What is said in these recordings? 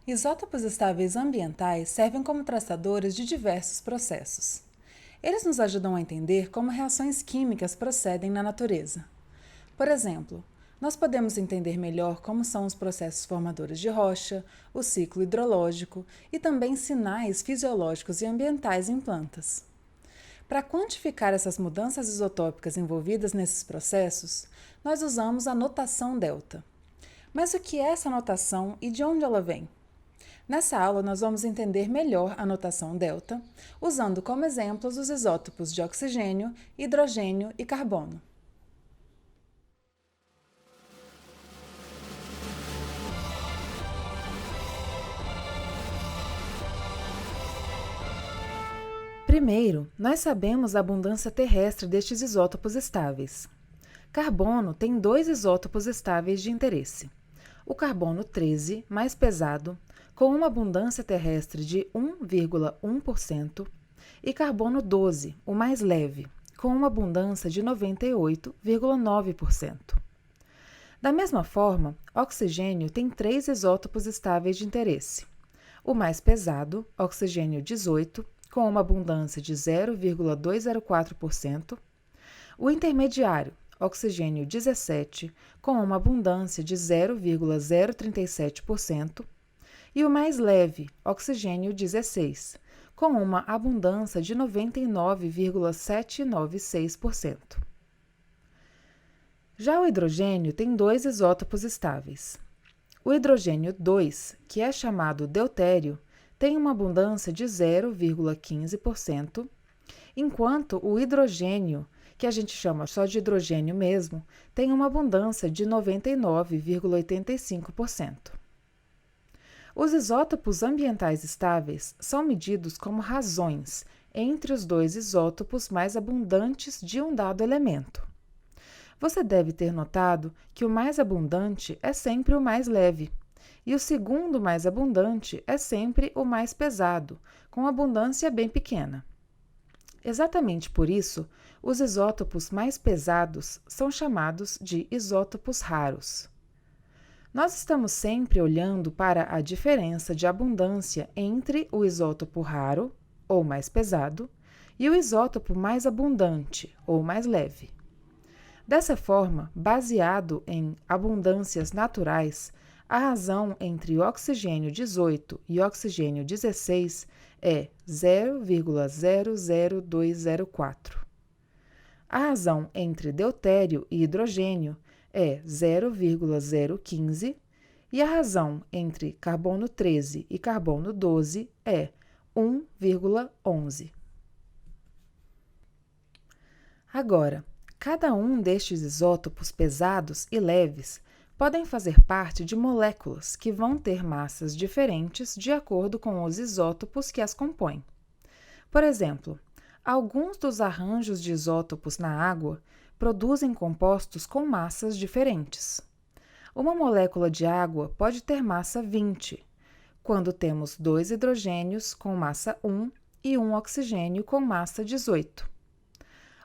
Isótopos estáveis ambientais servem como traçadores de diversos processos. Eles nos ajudam a entender como reações químicas procedem na natureza. Por exemplo, nós podemos entender melhor como são os processos formadores de rocha, o ciclo hidrológico e também sinais fisiológicos e ambientais em plantas. Para quantificar essas mudanças isotópicas envolvidas nesses processos, nós usamos a notação delta. Mas o que é essa notação e de onde ela vem? Nessa aula, nós vamos entender melhor a notação delta, usando como exemplos os isótopos de oxigênio, hidrogênio e carbono. Primeiro, nós sabemos a abundância terrestre destes isótopos estáveis. Carbono tem dois isótopos estáveis de interesse. O carbono 13, mais pesado, com uma abundância terrestre de 1,1%, e carbono 12, o mais leve, com uma abundância de 98,9%. Da mesma forma, oxigênio tem três isótopos estáveis de interesse. O mais pesado, oxigênio 18, com uma abundância de 0,204%, o intermediário, oxigênio 17, com uma abundância de 0,037%, e o mais leve, oxigênio 16, com uma abundância de 99,796%. Já o hidrogênio tem dois isótopos estáveis. O hidrogênio 2, que é chamado deutério, tem uma abundância de 0,15%, enquanto o hidrogênio, que a gente chama só de hidrogênio mesmo, tem uma abundância de 99,85%. Os isótopos ambientais estáveis são medidos como razões entre os dois isótopos mais abundantes de um dado elemento. Você deve ter notado que o mais abundante é sempre o mais leve, e o segundo mais abundante é sempre o mais pesado, com abundância bem pequena. Exatamente por isso, os isótopos mais pesados são chamados de isótopos raros. Nós estamos sempre olhando para a diferença de abundância entre o isótopo raro, ou mais pesado, e o isótopo mais abundante, ou mais leve. Dessa forma, baseado em abundâncias naturais, a razão entre oxigênio 18 e oxigênio 16 é 0,00204. A razão entre deutério e hidrogênio é 0,015 e a razão entre carbono 13 e carbono 12 é 1,11. Agora, cada um destes isótopos pesados e leves podem fazer parte de moléculas que vão ter massas diferentes de acordo com os isótopos que as compõem. Por exemplo, alguns dos arranjos de isótopos na água produzem compostos com massas diferentes. Uma molécula de água pode ter massa 20, quando temos dois hidrogênios com massa 1 e um oxigênio com massa 18.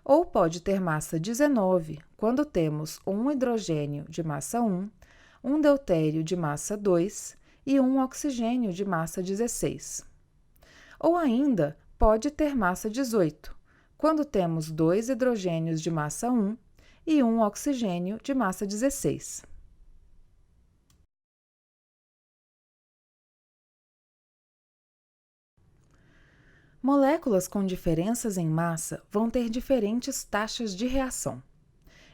Ou pode ter massa 19, quando temos um hidrogênio de massa 1, um deutério de massa 2 e um oxigênio de massa 16. Ou ainda pode ter massa 18, quando temos dois hidrogênios de massa 1 e um oxigênio de massa 16. Moléculas com diferenças em massa vão ter diferentes taxas de reação.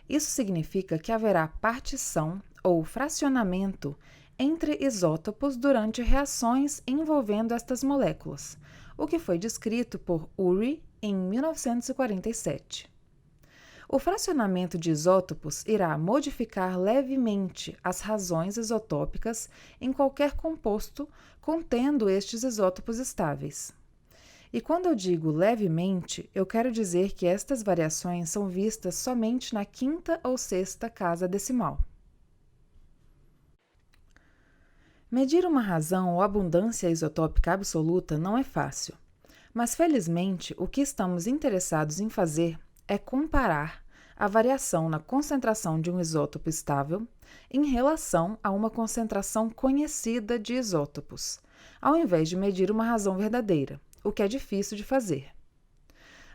Isso significa que haverá partição ou fracionamento entre isótopos durante reações envolvendo estas moléculas, o que foi descrito por Urey em 1947. O fracionamento de isótopos irá modificar levemente as razões isotópicas em qualquer composto contendo estes isótopos estáveis. E quando eu digo levemente, eu quero dizer que estas variações são vistas somente na quinta ou sexta casa decimal. Medir uma razão ou abundância isotópica absoluta não é fácil, mas felizmente o que estamos interessados em fazer é comparar a variação na concentração de um isótopo estável em relação a uma concentração conhecida de isótopos, ao invés de medir uma razão verdadeira, o que é difícil de fazer.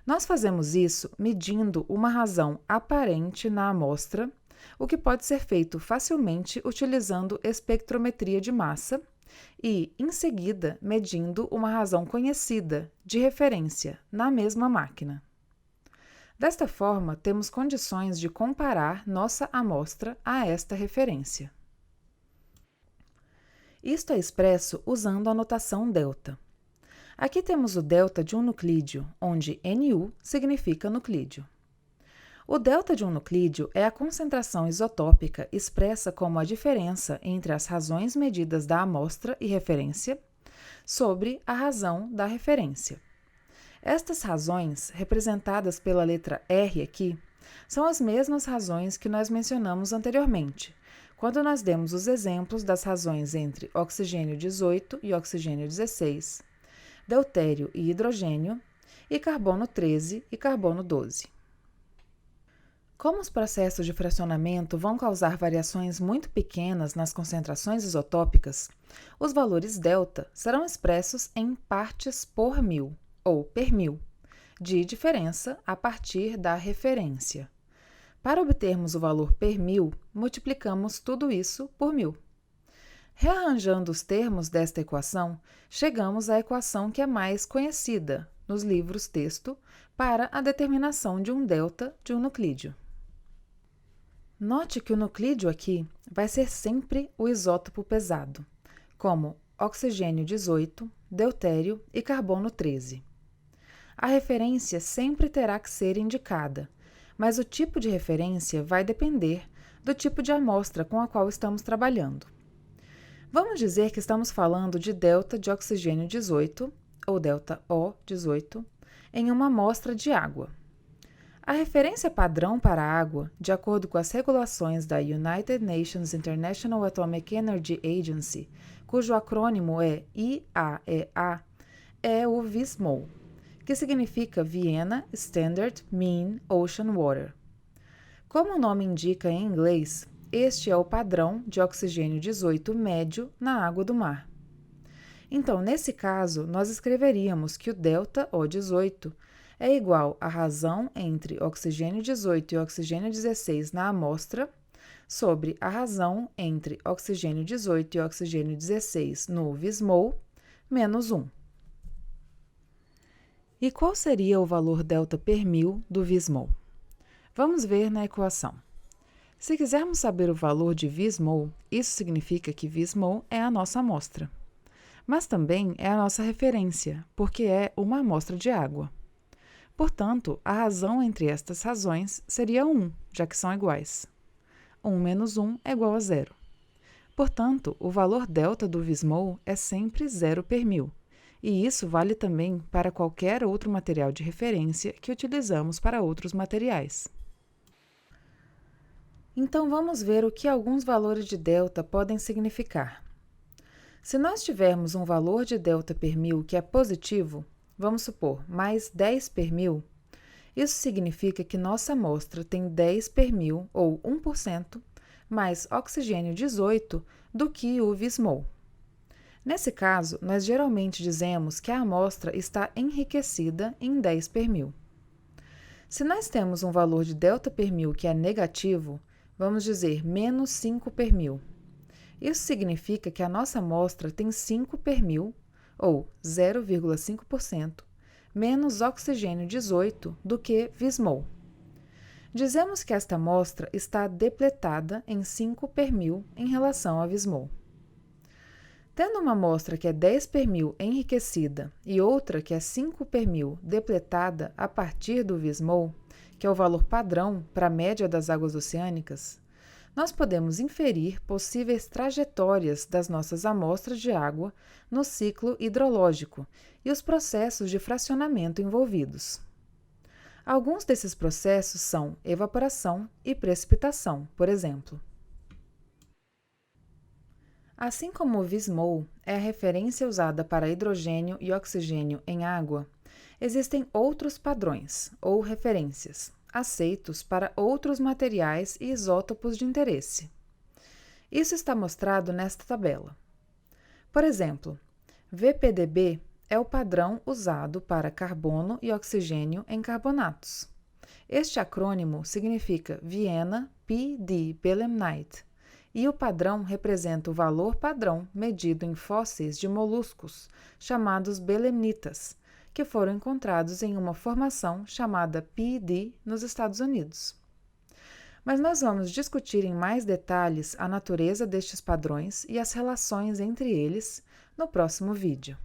Nós fazemos isso medindo uma razão aparente na amostra, o que pode ser feito facilmente utilizando espectrometria de massa e, em seguida, medindo uma razão conhecida de referência na mesma máquina. Desta forma, temos condições de comparar nossa amostra a esta referência. Isto é expresso usando a notação delta. Aqui temos o delta de um nuclídeo, onde NU significa nuclídeo. O delta de um nuclídeo é a concentração isotópica expressa como a diferença entre as razões medidas da amostra e referência sobre a razão da referência. Estas razões, representadas pela letra R aqui, são as mesmas razões que nós mencionamos anteriormente, quando nós demos os exemplos das razões entre oxigênio 18 e oxigênio 16, deutério e hidrogênio, e carbono 13 e carbono 12. Como os processos de fracionamento vão causar variações muito pequenas nas concentrações isotópicas, os valores delta serão expressos em partes por mil, ou per mil, de diferença a partir da referência. Para obtermos o valor per mil, multiplicamos tudo isso por 1000. Rearranjando os termos desta equação, chegamos à equação que é mais conhecida nos livros-texto para a determinação de um delta de um nuclídeo. Note que o nuclídeo aqui vai ser sempre o isótopo pesado, como oxigênio 18, deutério e carbono 13. A referência sempre terá que ser indicada, mas o tipo de referência vai depender do tipo de amostra com a qual estamos trabalhando. Vamos dizer que estamos falando de delta de oxigênio 18, ou delta O18, em uma amostra de água. A referência padrão para a água, de acordo com as regulações da United Nations International Atomic Energy Agency, cujo acrônimo é IAEA, é o VSMOL, que significa Vienna Standard Mean Ocean Water. Como o nome indica em inglês, este é o padrão de oxigênio 18 médio na água do mar. Então, nesse caso, nós escreveríamos que o delta O18 é igual à razão entre oxigênio 18 e oxigênio 16 na amostra sobre a razão entre oxigênio 18 e oxigênio 16 no VSMOL menos 1. E qual seria o valor delta per mil do VSMOL? Vamos ver na equação. Se quisermos saber o valor de VSMOL, isso significa que VSMOL é a nossa amostra. Mas também é a nossa referência, porque é uma amostra de água. Portanto, a razão entre estas razões seria 1, já que são iguais. 1 menos 1 é igual a 0. Portanto, o valor delta do VSMOL é sempre 0 per mil, e isso vale também para qualquer outro material de referência que utilizamos para outros materiais. Então, vamos ver o que alguns valores de delta podem significar. Se nós tivermos um valor de delta per mil que é positivo, vamos supor, mais 10 per mil, isso significa que nossa amostra tem 10 per mil, ou 1%, mais oxigênio 18 do que o VSMOL. Nesse caso, nós geralmente dizemos que a amostra está enriquecida em 10 per mil. Se nós temos um valor de delta per mil que é negativo, vamos dizer menos 5 per mil. Isso significa que a nossa amostra tem 5 per mil, ou 0,5%, menos oxigênio 18 do que VSMOL. Dizemos que esta amostra está depletada em 5 per mil em relação a VSMOL. Tendo uma amostra que é 10 per mil enriquecida e outra que é 5 per mil depletada a partir do VSMOL, que é o valor padrão para a média das águas oceânicas, nós podemos inferir possíveis trajetórias das nossas amostras de água no ciclo hidrológico e os processos de fracionamento envolvidos. Alguns desses processos são evaporação e precipitação, por exemplo. Assim como o VSMOL é a referência usada para hidrogênio e oxigênio em água, existem outros padrões, ou referências. aceitos para outros materiais e isótopos de interesse. Isso está mostrado nesta tabela. Por exemplo, VPDB é o padrão usado para carbono e oxigênio em carbonatos. Este acrônimo significa Vienna P.D. Belemnite, e o padrão representa o valor padrão medido em fósseis de moluscos, chamados belemnitas, que foram encontrados em uma formação chamada P.D. nos Estados Unidos. Mas nós vamos discutir em mais detalhes a natureza destes padrões e as relações entre eles no próximo vídeo.